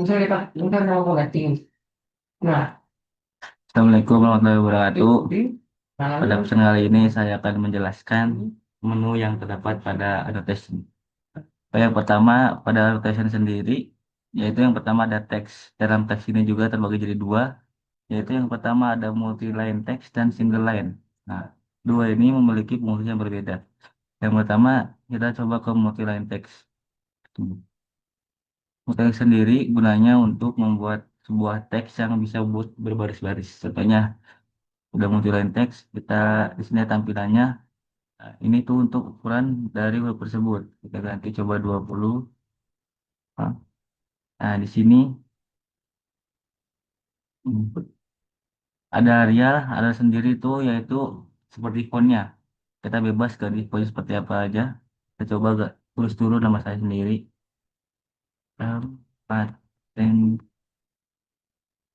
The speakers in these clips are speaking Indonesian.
Misalnya kita ntar mau connecting. Nah, Assalamualaikum warahmatullahi wabarakatuh. nah, Pada kesempatan kali ini saya akan menjelaskan menu yang terdapat pada annotation. Yang pertama pada annotation sendiri, yaitu yang pertama ada teks. Dalam teks ini juga terbagi jadi dua, yaitu yang pertama ada multi-line text dan single line. Nah, dua ini memiliki fungsi yang berbeda. Yang pertama kita coba ke multi-line text. Multi-line sendiri gunanya untuk membuat sebuah teks yang bisa berbaris-baris. Contohnya udah multi-line text, kita di sini tampilannya. Nah, ini tuh untuk ukuran dari huruf tersebut. Kita ganti coba 20. Nah, di sini ada Arial, ada sendiri tuh yaitu seperti fontnya. Kita bebas ganti fontnya seperti apa aja. Kita coba gak tulis dulu nama saya sendiri. Paten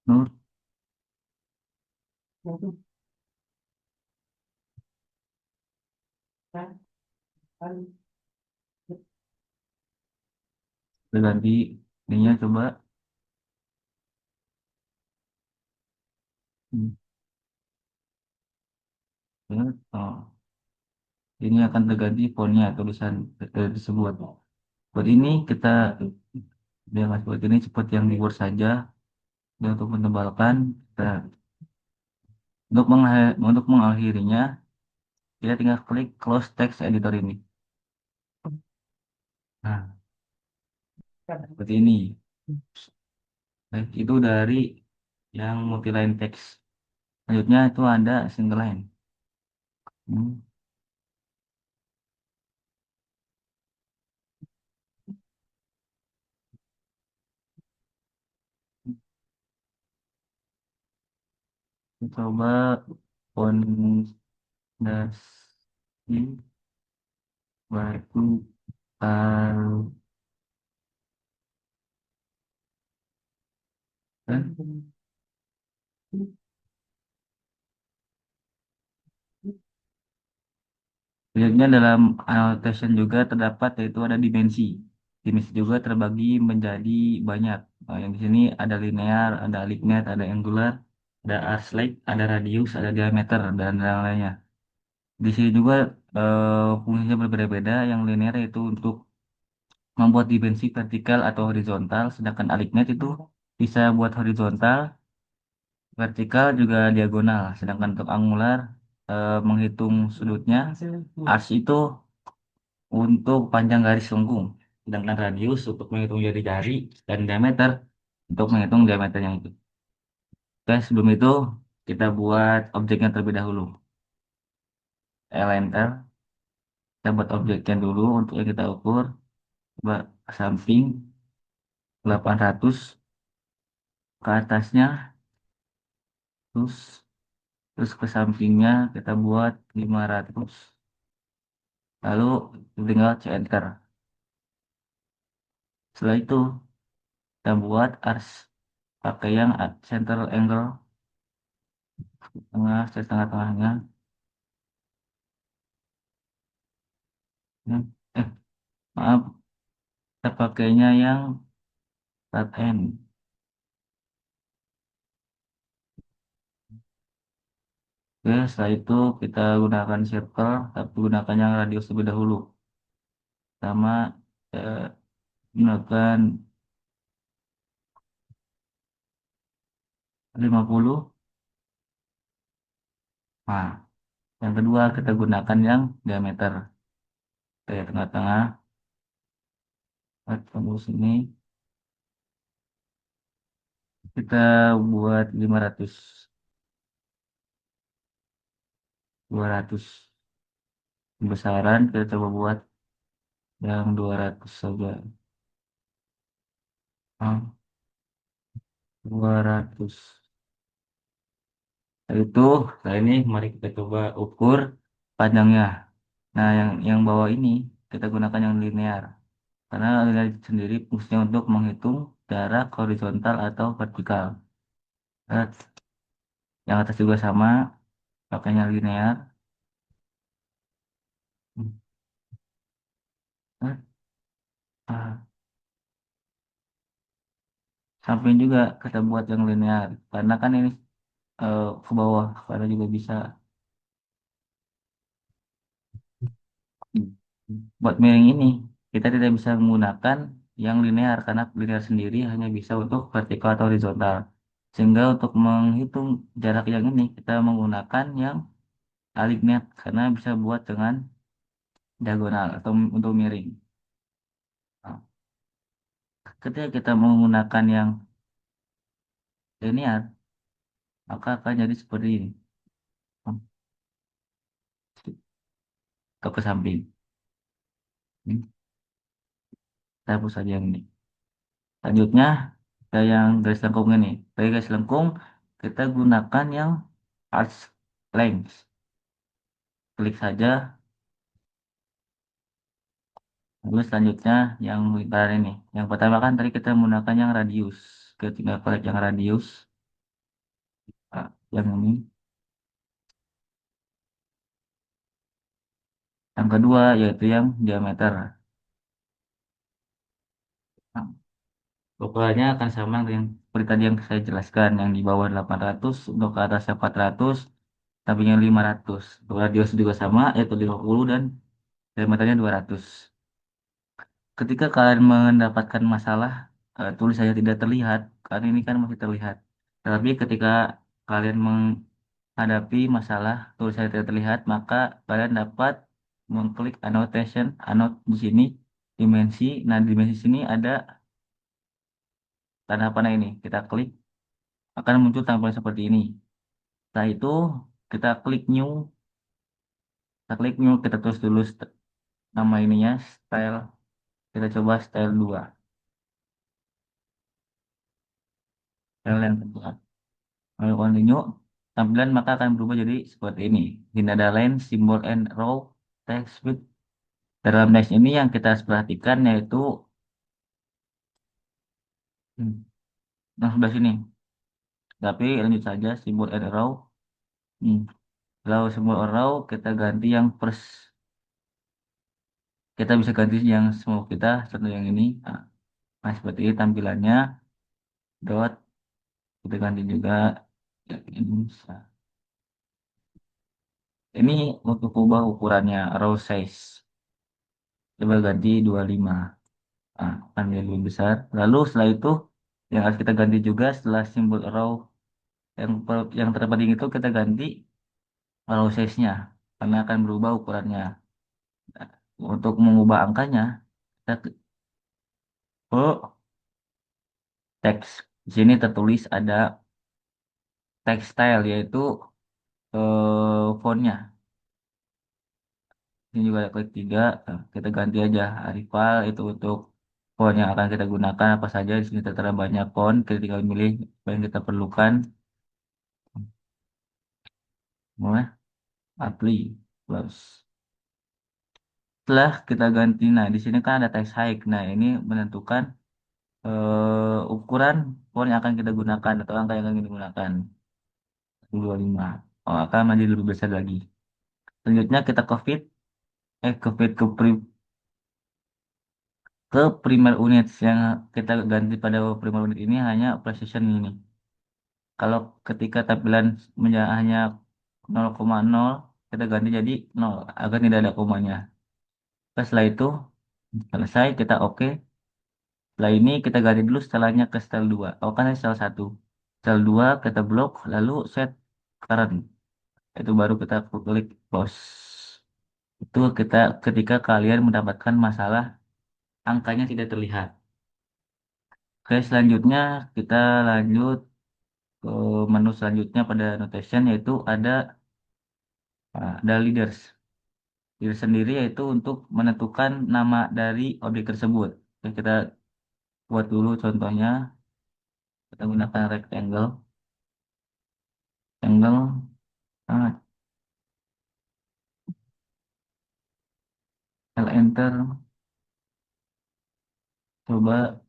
Nur. Kita ganti ininya coba. Hmm, ya, oh. Ini akan terganti fontnya tulisan tersebut. Buat ini kita biar seperti ini seperti yang di Word saja. Dan untuk mentebalkan, kita, untuk mengakhirinya, kita tinggal klik close text editor ini. Nah, seperti ini. Baik, itu dari yang multi-line text. Selanjutnya itu ada single line. Hmm, kita coba fondasi batu karang. Selanjutnya dalam annotation juga terdapat yaitu ada dimensi. Dimensi juga terbagi menjadi banyak. Yang di sini ada linear, ada lignet, ada angular, ada arc length, ada radius, ada diameter dan lain-lainnya. Di sini juga fungsinya berbeda-beda. Yang linear itu untuk membuat dimensi vertikal atau horizontal, sedangkan alignet itu bisa buat horizontal, vertikal juga diagonal. Sedangkan untuk angular menghitung sudutnya, arc itu untuk panjang garis lengkung, sedangkan radius untuk menghitung jari-jari dan diameter untuk menghitung diameternya itu. Oke, sebelum itu kita buat objeknya terlebih dahulu. Enter, kita buat objeknya dulu untuk yang kita ukur. Coba samping 800 ke atasnya, terus terus ke sampingnya kita buat 500. Lalu tinggal enter. Setelah itu kita buat ars pakai yang center angle tengah, tengah-tengahnya. Eh, maaf, kita pakainya yang flat end. Oke, setelah itu kita gunakan circle, tapi gunakan yang radius lebih dahulu. Sama gunakan 50. Nah, yang kedua kita gunakan yang diameter. Kayak tengah-tengah, tembus ini. Kita buat 500, 200. Besaran kita coba buat yang 200 saja. Ah, 200. Setelah itu, setelah ini mari kita coba ukur panjangnya. Nah, yang bawah ini kita gunakan yang linear. Karena linear sendiri fungsinya untuk menghitung jarak horizontal atau vertikal. Nah, yang atas juga sama, pakainya linear. Nah, ah, Samping juga kita buat yang linear. Karena kan ini ke bawah, karena juga bisa. Buat miring ini, kita tidak bisa menggunakan yang linear karena linear sendiri hanya bisa untuk vertikal atau horizontal. Sehingga untuk menghitung jarak yang ini, kita menggunakan yang alignet karena bisa buat dengan diagonal atau untuk miring. Nah, ketika kita menggunakan yang linear, maka akan jadi seperti ini. Hmm, Atau ke samping. Hmm, Kita hapus saja yang ini. Selanjutnya, kita yang garis lengkung ini. Bagi garis lengkung, kita gunakan yang arch length. Klik saja. Lalu selanjutnya yang lingkaran ini. Yang pertama kan tadi kita menggunakan yang radius. Kita tinggal klik yang radius. Yang ini. Yang kedua yaitu yang diameter. Nah, ukurannya akan sama dengan yang seperti tadi yang saya jelaskan. Yang di bawah 800, untuk ke atasnya 400, sampingnya 500. Untuk radius juga sama, yaitu 50 dan diameternya 200. Ketika kalian mendapatkan masalah, tulisannya tidak terlihat, karena ini kan masih terlihat. Tetapi ketika kalian menghadapi masalah tulisannya tidak terlihat, maka kalian dapat mengklik annotation, di sini, dimensi. Nah, di dimensi sini ada tanda panah ini. Kita klik, akan muncul tampilan seperti ini. Setelah itu, kita klik new, kita tulis dulu nama ininya, style. Kita coba style 2, style yang kedua. Kalau continue, tampilan maka akan berubah jadi seperti ini. Ini ada line, simbol, and row, text, with. Dalam dash ini yang kita harus perhatikan yaitu hmm, yang sebelah sini. Tapi lanjut saja, simbol and row. Hmm. Kalau simbol row kita ganti yang first. Kita bisa ganti yang semua kita, contoh yang ini. Nah, seperti ini tampilannya. Dot, kita ganti juga yang ini. Ini untuk ubah ukurannya, row size. Coba ganti 25. Akan jadi lebih besar. Lalu setelah itu yang harus kita ganti juga setelah simbol row yang terpenting itu kita ganti row size-nya karena akan berubah ukurannya. Nah, untuk mengubah angkanya kita ke teks. Di sini tertulis ada text style yaitu fontnya. Ini juga klik 3, kita ganti aja rival itu untuk font yang akan kita gunakan apa saja. Di sini tertera banyak font, kita tinggal milih apa yang kita perlukan. Mulai apply close. Setelah kita ganti, nah di sini kan ada text height. Nah ini menentukan ukuran font yang akan kita gunakan atau angka yang akan kita gunakan. 25. Oh, akan menjadi lebih besar lagi. Selanjutnya kita ke fit, ke fit ke primer unit yang kita ganti pada primer unit ini hanya precision ini. Kalau ketika tampilan hanya 0,0, kita ganti jadi 0 agar tidak ada komanya. Terus setelah itu selesai, kita oke. Setelah ini kita ganti dulu setelahnya ke style 2. Oh kan ini style 1. Style 2 kita blok lalu set current. Itu baru kita klik close. Itu kita ketika kalian mendapatkan masalah angkanya tidak terlihat. Oke, selanjutnya kita lanjut ke menu selanjutnya pada notation yaitu ada leaders. Leaders sendiri yaitu untuk menentukan nama dari objek tersebut. Oke, kita buat dulu contohnya. Kita gunakan rectangle. Rectangle. Ah, enter. Coba.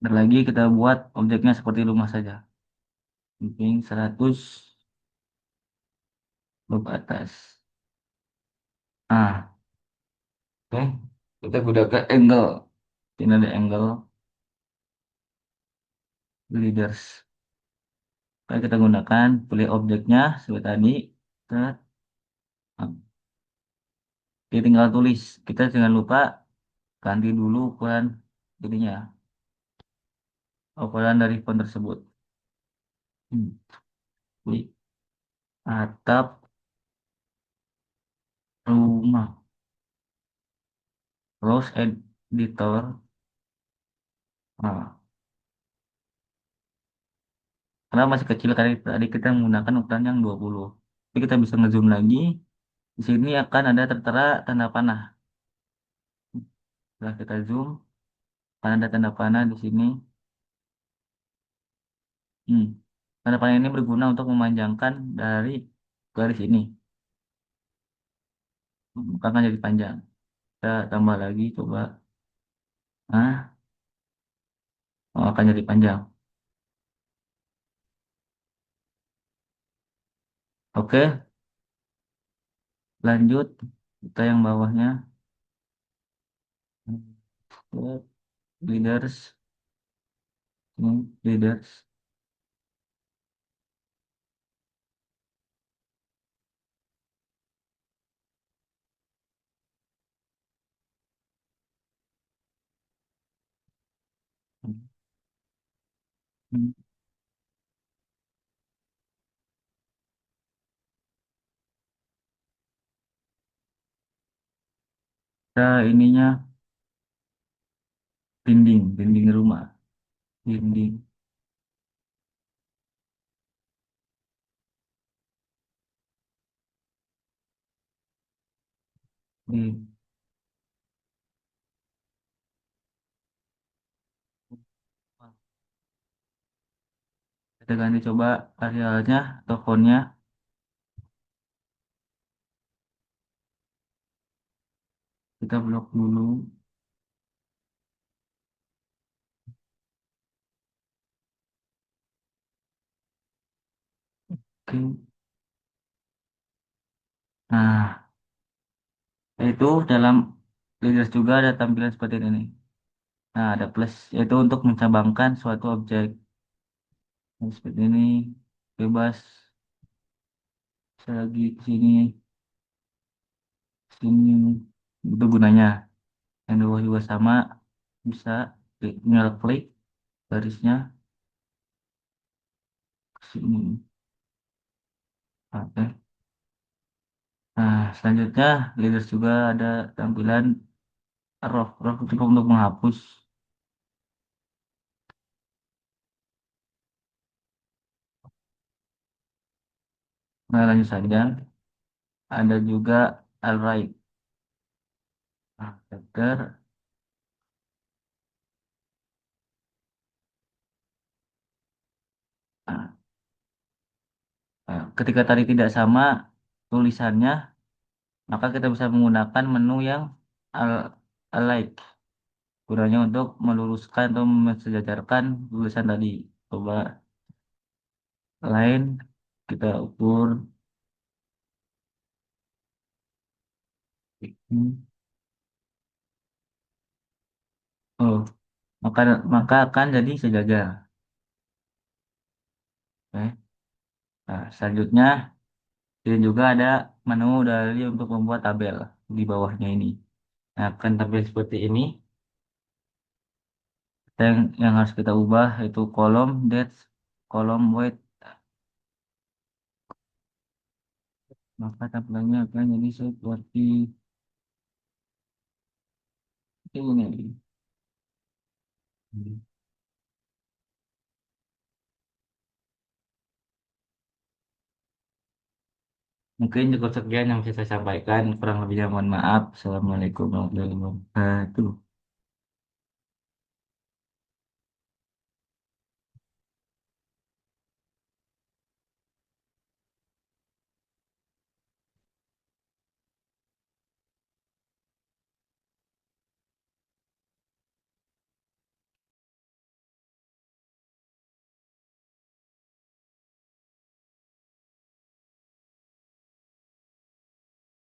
Dan lagi kita buat objeknya seperti rumah saja. Samping 100. loop atas. Ah, oke. Kita gunakan angle. Ini ada angle leaders. Oke, kita gunakan pilih objeknya seperti tadi. Set. Nah, kita tinggal tulis. Kita jangan lupa ganti dulu ukuran ininya, ukuran dari font tersebut. Hmm. Di atap rumah. Rose editor. Nah, karena masih kecil kali tadi kita menggunakan ukuran yang 20. Jadi kita bisa ngezoom lagi. Di sini akan ada tertera tanda panah. Setelah kita zoom, akan ada tanda panah di sini. Hmm. Tanda panah ini berguna untuk memanjangkan dari garis ini. Maka akan jadi panjang. Kita tambah lagi, coba. Nah, oh, akan jadi panjang. Oke, lanjut. Kita yang bawahnya. Leaders. Ini leaders. Hmm. Kita ininya dinding rumah. Dinding. Di, kita ganti coba arealnya atau fontnya. Kita blok dulu. Oke. Nah, itu dalam leaders juga ada tampilan seperti ini. Nah, ada plus, yaitu untuk mencabangkan suatu objek. Nah, seperti ini, bebas. Saya lagi ke sini, sini. Itu gunanya. Yang di bawah juga sama, bisa tinggal klik garisnya ke sini. Oke. Nah, selanjutnya leaders juga ada tampilan rough itu untuk menghapus. Nah, lanjut saja. Ada juga alright. Nah, chapter. Nah, ketika tadi tidak sama tulisannya, maka kita bisa menggunakan menu yang al alike. Gunanya untuk meluruskan atau mensejajarkan tulisan tadi. Coba lain kita ukur. Hmm. Oh, maka maka akan jadi sejajar. Oke. Nah, selanjutnya dan juga ada menu dari untuk membuat tabel di bawahnya ini. Nah, akan tabel seperti ini. Yang harus kita ubah itu kolom dates, kolom weight. Maka tampilannya akan jadi seperti ini. Mungkin cukup sekian yang bisa saya sampaikan. Kurang lebihnya mohon maaf. Assalamualaikum warahmatullahi wabarakatuh.